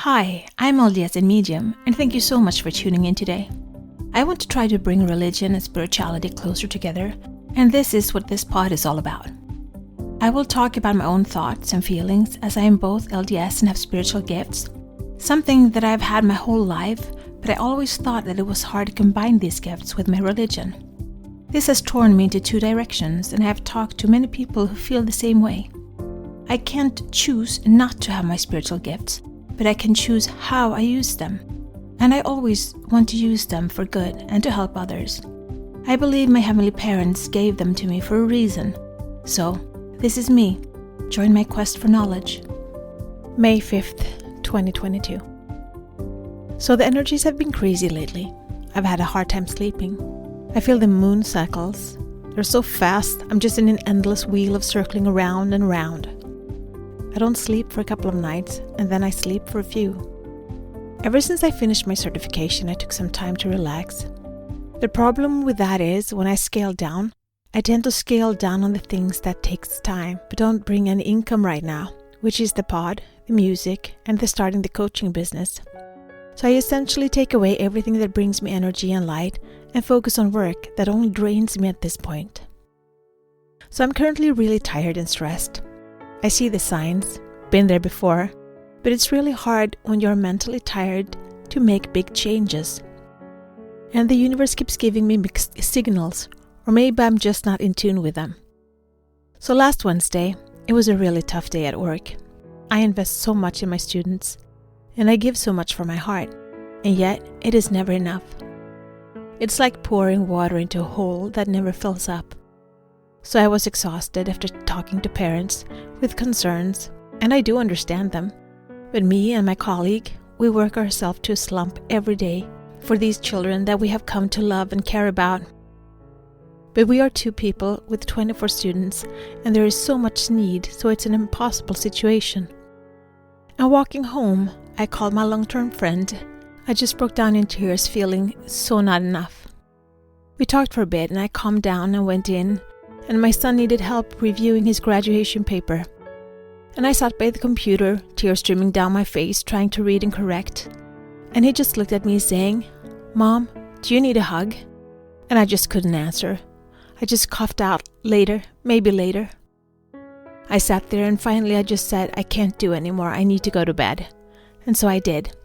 Hi, I'm LDS in Medium, and thank you so much for tuning in today. I want to try to bring religion and spirituality closer together, and this is what this pod is all about. I will talk about my own thoughts and feelings as I am both LDS and have spiritual gifts, something that I've had my whole life, but I always thought that it was hard to combine these gifts with my religion. This has torn me into two directions, and I have talked to many people who feel the same way. I can't choose not to have my spiritual gifts, but I can choose how I use them. And I always want to use them for good and to help others. I believe my heavenly parents gave them to me for a reason. So, this is me. Join my quest for knowledge. May 5th, 2022. So the energies have been crazy lately. I've had a hard time sleeping. I feel the moon cycles. They're so fast, I'm just in an endless wheel of circling around and around. I don't sleep for a couple of nights, and then I sleep for a few. Ever since I finished my certification, I took some time to relax. The problem with that is, when I scale down, I tend to scale down on the things that takes time, but don't bring any income right now, which is the pod, the music, and the starting the coaching business. So I essentially take away everything that brings me energy and light, and focus on work that only drains me at this point. So I'm currently really tired and stressed. I see the signs, been there before, but it's really hard when you're mentally tired to make big changes. And the universe keeps giving me mixed signals, or maybe I'm just not in tune with them. So last Wednesday, it was a really tough day at work. I invest so much in my students, and I give so much from my heart, and yet it is never enough. It's like pouring water into a hole that never fills up. So I was exhausted after talking to parents with concerns, and I do understand them. But me and my colleague, we work ourselves to a slump every day for these children that we have come to love and care about. But we are two people with 24 students, and there is so much need, so it's an impossible situation. And walking home, I called my long-term friend. I just broke down in tears, feeling so not enough. We talked for a bit, and I calmed down and went in, and my son needed help reviewing his graduation paper. And I sat by the computer, tears streaming down my face, trying to read and correct. And he just looked at me saying, "Mom, do you need a hug?" And I just couldn't answer. I just coughed out, "Later, maybe later." I sat there and finally I just said, "I can't do anymore, I need to go to bed." And so I did.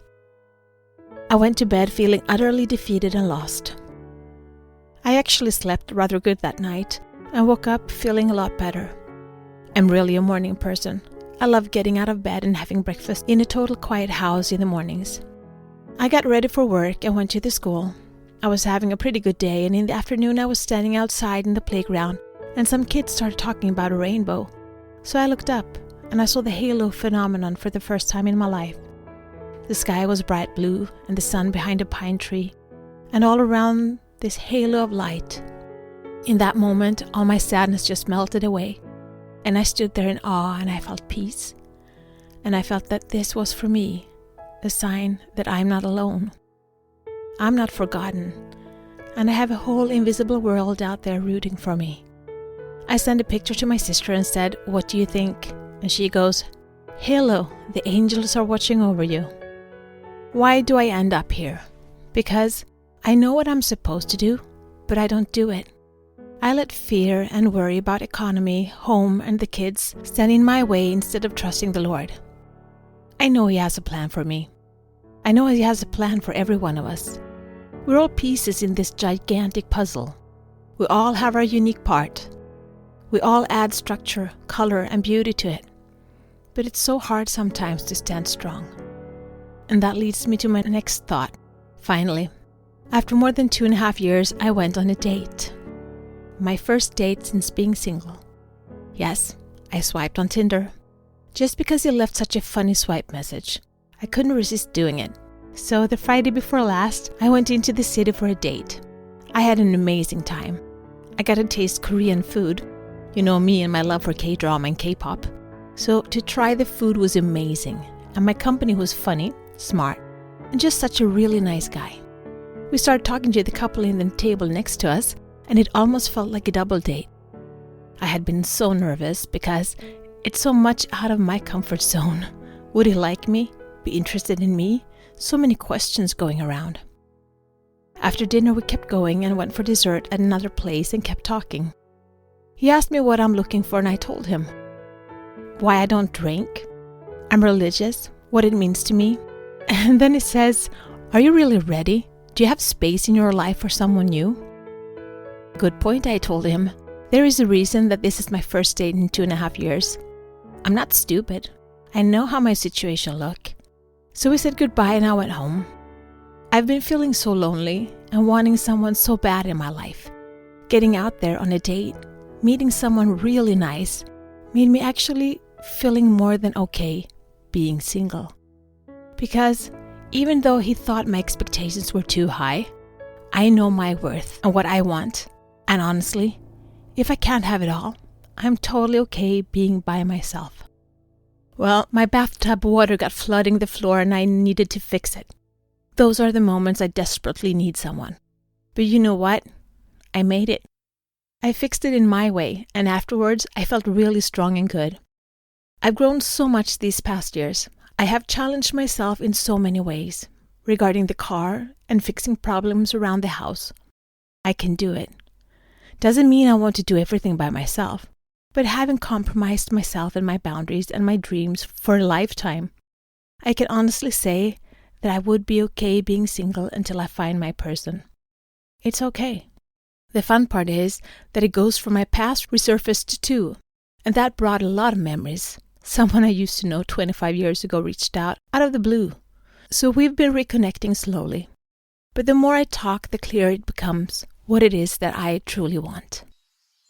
I went to bed feeling utterly defeated and lost. I actually slept rather good that night, and woke up feeling a lot better. I'm really a morning person. I love getting out of bed and having breakfast in a total quiet house in the mornings. I got ready for work and went to the school. I was having a pretty good day, and in the afternoon I was standing outside in the playground, and some kids started talking about a rainbow. So I looked up, and I saw the halo phenomenon for the first time in my life. The sky was bright blue, and the sun behind a pine tree, and all around this halo of light. In that moment, all my sadness just melted away, and I stood there in awe, and I felt peace. And I felt that this was for me, a sign that I'm not alone. I'm not forgotten, and I have a whole invisible world out there rooting for me. I sent a picture to my sister and said, "What do you think?" And she goes, "Hello, the angels are watching over you." Why do I end up here? Because I know what I'm supposed to do, but I don't do it. I let fear and worry about economy, home, and the kids stand in my way instead of trusting the Lord. I know He has a plan for me. I know He has a plan for every one of us. We're all pieces in this gigantic puzzle. We all have our unique part. We all add structure, color, and beauty to it. But it's so hard sometimes to stand strong. And that leads me to my next thought. Finally, after more than 2.5 years, I went on a date. My first date since being single. Yes, I swiped on Tinder. Just because he left such a funny swipe message, I couldn't resist doing it. So the Friday before last, I went into the city for a date. I had an amazing time. I got to taste Korean food. You know me and my love for K-drama and K-pop. So to try the food was amazing. And my company was funny, smart, and just such a really nice guy. We started talking to the couple in the table next to us, and it almost felt like a double date. I had been so nervous because it's so much out of my comfort zone. Would he like me? be interested in me? So many questions going around. After dinner, we kept going and went for dessert at another place and kept talking. He asked me what I'm looking for, and I told him why I don't drink, I'm religious, what it means to me. And then he says, "Are you really ready? Do you have space in your life for someone new?" Good point, I told him. There is a reason that this is my first date in 2.5 years. I'm not stupid. I know how my situation look. So we said goodbye and I went home. I've been feeling so lonely and wanting someone so bad in my life. Getting out there on a date, meeting someone really nice, made me actually feeling more than okay being single. Because even though he thought my expectations were too high, I know my worth and what I want. And honestly, if I can't have it all, I'm totally okay being by myself. Well, my bathtub water got flooding the floor and I needed to fix it. Those are the moments I desperately need someone. But you know what? I made it. I fixed it in my way, and afterwards I felt really strong and good. I've grown so much these past years. I have challenged myself in so many ways, regarding the car and fixing problems around the house. I can do it. Doesn't mean I want to do everything by myself, but having compromised myself and my boundaries and my dreams for a lifetime, I can honestly say that I would be okay being single until I find my person. It's okay. The fun part is that it goes from my past resurfaced too, and that brought a lot of memories. Someone I used to know 25 years ago reached out of the blue. So we've been reconnecting slowly. But the more I talk, the clearer it becomes what it is that I truly want.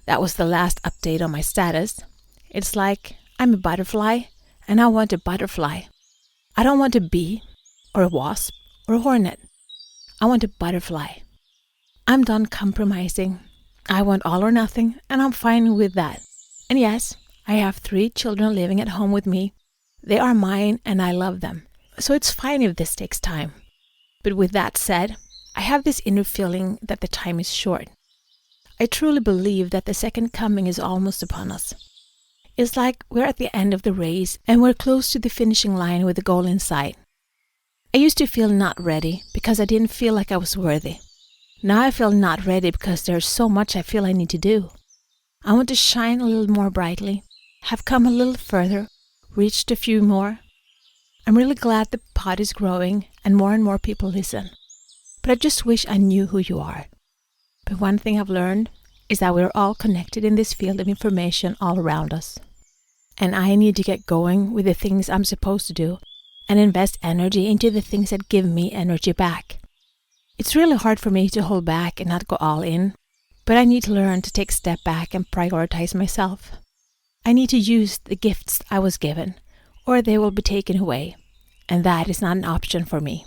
That was the last update on my status. It's like I'm a butterfly and I want a butterfly. I don't want a bee or a wasp or a hornet. I want a butterfly. I'm done compromising. I want all or nothing, and I'm fine with that. And yes, I have 3 children living at home with me. They are mine and I love them. So it's fine if this takes time. But with that said, I have this inner feeling that the time is short. I truly believe that the second coming is almost upon us. It's like we're at the end of the race and we're close to the finishing line with the goal in sight. I used to feel not ready because I didn't feel like I was worthy. Now I feel not ready because there's so much I feel I need to do. I want to shine a little more brightly, have come a little further, reached a few more. I'm really glad the pod is growing and more people listen. But I just wish I knew who you are. But one thing I've learned is that we're all connected in this field of information all around us. And I need to get going with the things I'm supposed to do and invest energy into the things that give me energy back. It's really hard for me to hold back and not go all in, but I need to learn to take a step back and prioritize myself. I need to use the gifts I was given, or they will be taken away, and that is not an option for me.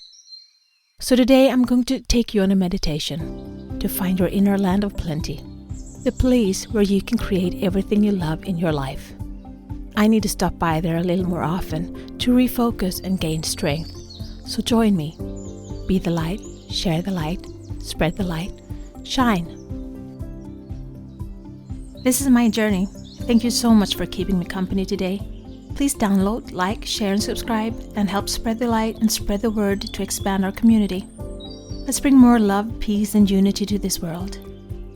So today I'm going to take you on a meditation to find your inner land of plenty, the place where you can create everything you love in your life. I need to stop by there a little more often to refocus and gain strength. So join me. Be the light. Share the light, spread the light, shine. This is my journey. Thank you so much for keeping me company today. Please download, like, share and subscribe and help spread the light and spread the word to expand our community. Let's bring more love, peace and unity to this world.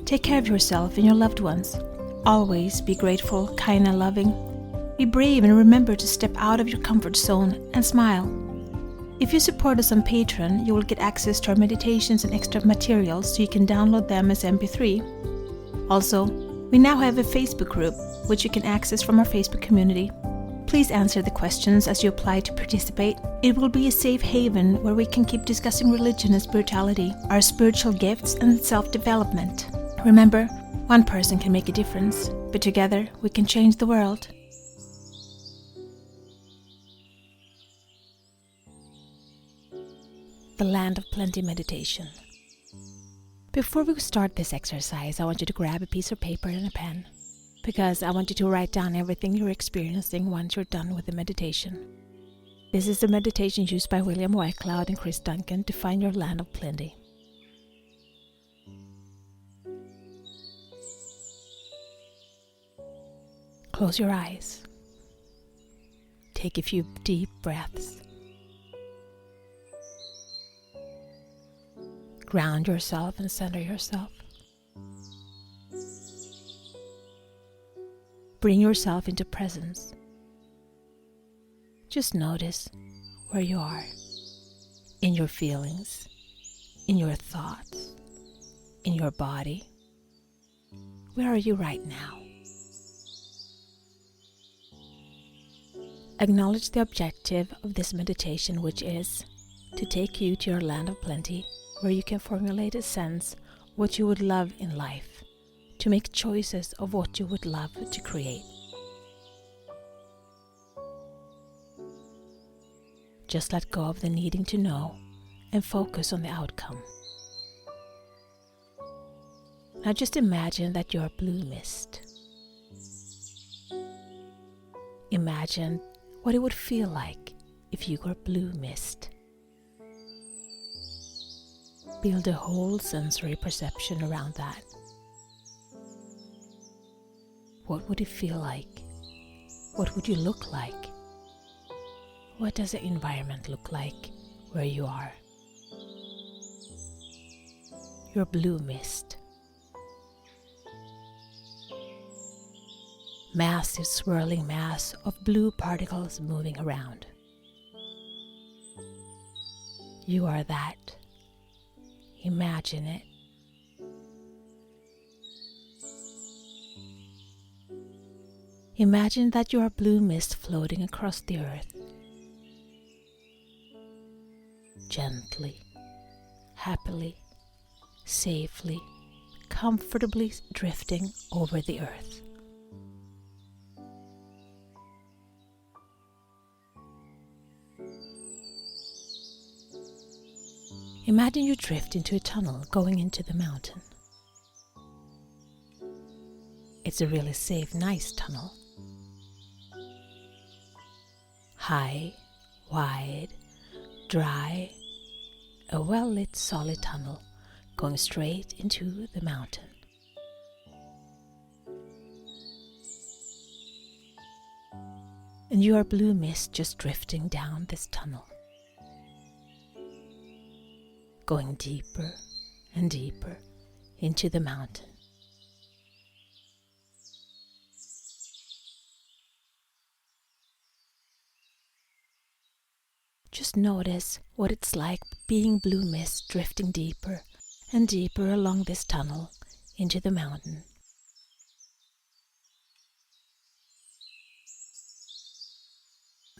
Take care of yourself and your loved ones. Always be grateful, kind and loving. Be brave and remember to step out of your comfort zone and smile. If you support us on Patreon, you will get access to our meditations and extra materials so you can download them as MP3. Also, we now have a Facebook group, which you can access from our Facebook community. Please answer the questions as you apply to participate. It will be a safe haven where we can keep discussing religion and spirituality, our spiritual gifts and self-development. Remember, one person can make a difference, but together we can change the world. The Land of Plenty Meditation. Before we start this exercise, I want you to grab a piece of paper and a pen, because I want you to write down everything you're experiencing once you're done with the meditation. This is the meditation used by William Whitecloud and Chris Duncan to find your land of plenty. Close your eyes. Take a few deep breaths. Ground yourself and center yourself. Bring yourself into presence. Just notice where you are, in your feelings, in your thoughts, in your body. Where are you right now? Acknowledge the objective of this meditation, which is to take you to your land of plenty, where you can formulate a sense of what you would love in life, to make choices of what you would love to create. Just let go of the needing to know and focus on the outcome. Now just imagine that you're blue mist. Imagine what it would feel like if you were blue mist. Build a whole sensory perception around that. What would it feel like? What would you look like? What does the environment look like where you are? You're blue mist. Massive swirling mass of blue particles moving around. You are that. Imagine it. Imagine that you are blue mist floating across the earth. Gently, happily, safely, comfortably drifting over the earth. Imagine you drift into a tunnel going into the mountain. It's a really safe, nice tunnel. High, wide, dry, a well-lit solid tunnel going straight into the mountain. And you are blue mist just drifting down this tunnel, going deeper and deeper into the mountain. Just notice what it's like being blue mist drifting deeper and deeper along this tunnel into the mountain.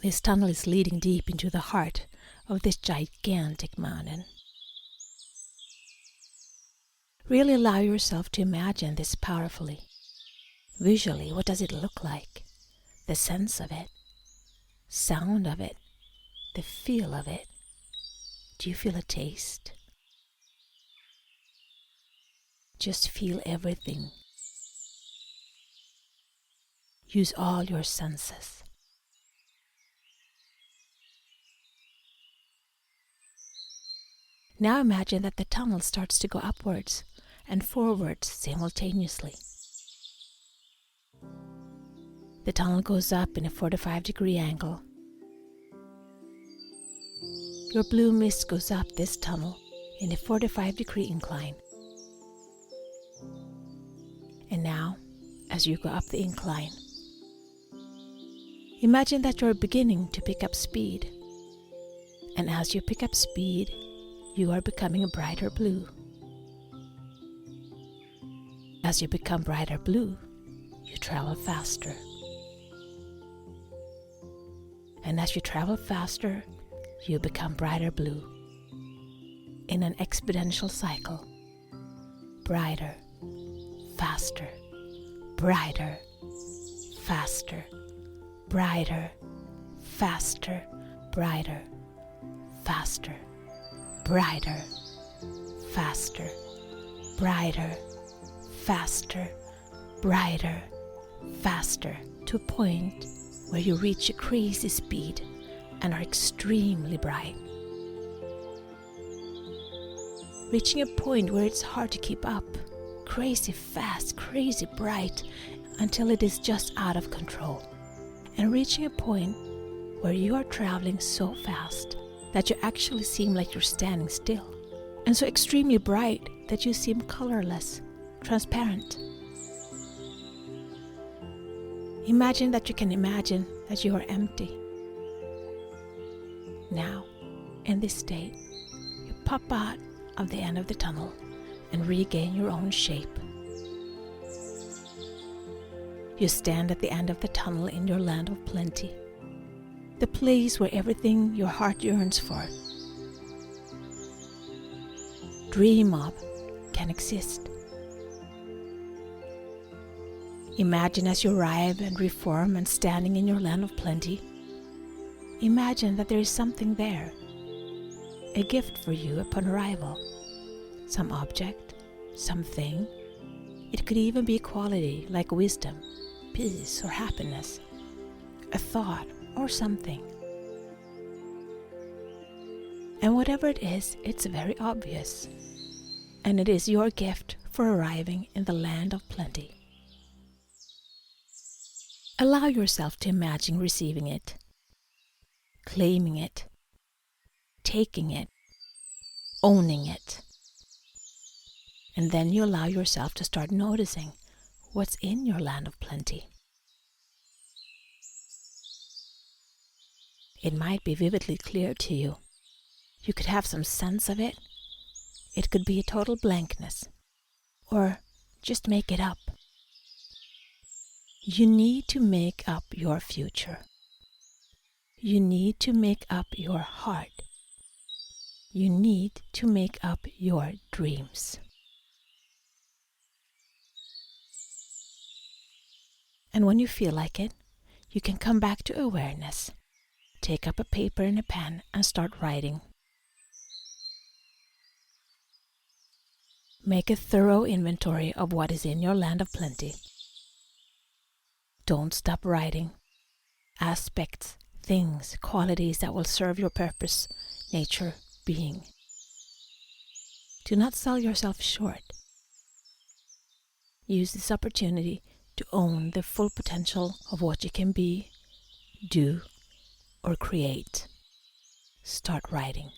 This tunnel is leading deep into the heart of this gigantic mountain. Really allow yourself to imagine this powerfully. Visually, what does it look like? The sense of it, sound of it, the feel of it. Do you feel a taste? Just feel everything. Use all your senses. Now imagine that the tunnel starts to go upwards and forwards simultaneously. The tunnel goes up in a 45-degree angle. Your blue mist goes up this tunnel in a 45-degree incline. And now, as you go up the incline, imagine that you're beginning to pick up speed. And as you pick up speed, you are becoming a brighter blue. As you become brighter blue, you travel faster. And as you travel faster, you become brighter blue in an exponential cycle. Brighter, faster, brighter, faster, brighter, faster, brighter, faster, brighter, faster, brighter, faster, brighter, faster, to a point where you reach a crazy speed and are extremely bright. Reaching a point where it's hard to keep up, crazy fast, crazy bright, until it is just out of control. And reaching a point where you are traveling so fast that you actually seem like you're standing still, and so extremely bright that you seem colorless, transparent. Imagine that you can imagine that you are empty. Now, in this state, you pop out of the end of the tunnel and regain your own shape. You stand at the end of the tunnel in your land of plenty, the place where everything your heart yearns for, dream of, can exist. Imagine as you arrive and reform and standing in your land of plenty. Imagine that there is something there, a gift for you upon arrival, some object, something. It could even be a quality like wisdom, peace, or happiness, a thought or something. And whatever it is, it's very obvious, and it is your gift for arriving in the land of plenty. Allow yourself to imagine receiving it, claiming it, taking it, owning it. And then you allow yourself to start noticing what's in your land of plenty. It might be vividly clear to you. You could have some sense of it. It could be a total blankness, or just make it up. You need to make up your future. You need to make up your heart. You need to make up your dreams. And when you feel like it, you can come back to awareness. Take up a paper and a pen and start writing. Make a thorough inventory of what is in your land of plenty. Don't stop writing. Aspects, things, qualities that will serve your purpose, nature, being. Do not sell yourself short. Use this opportunity to own the full potential of what you can be, do, or create. Start writing.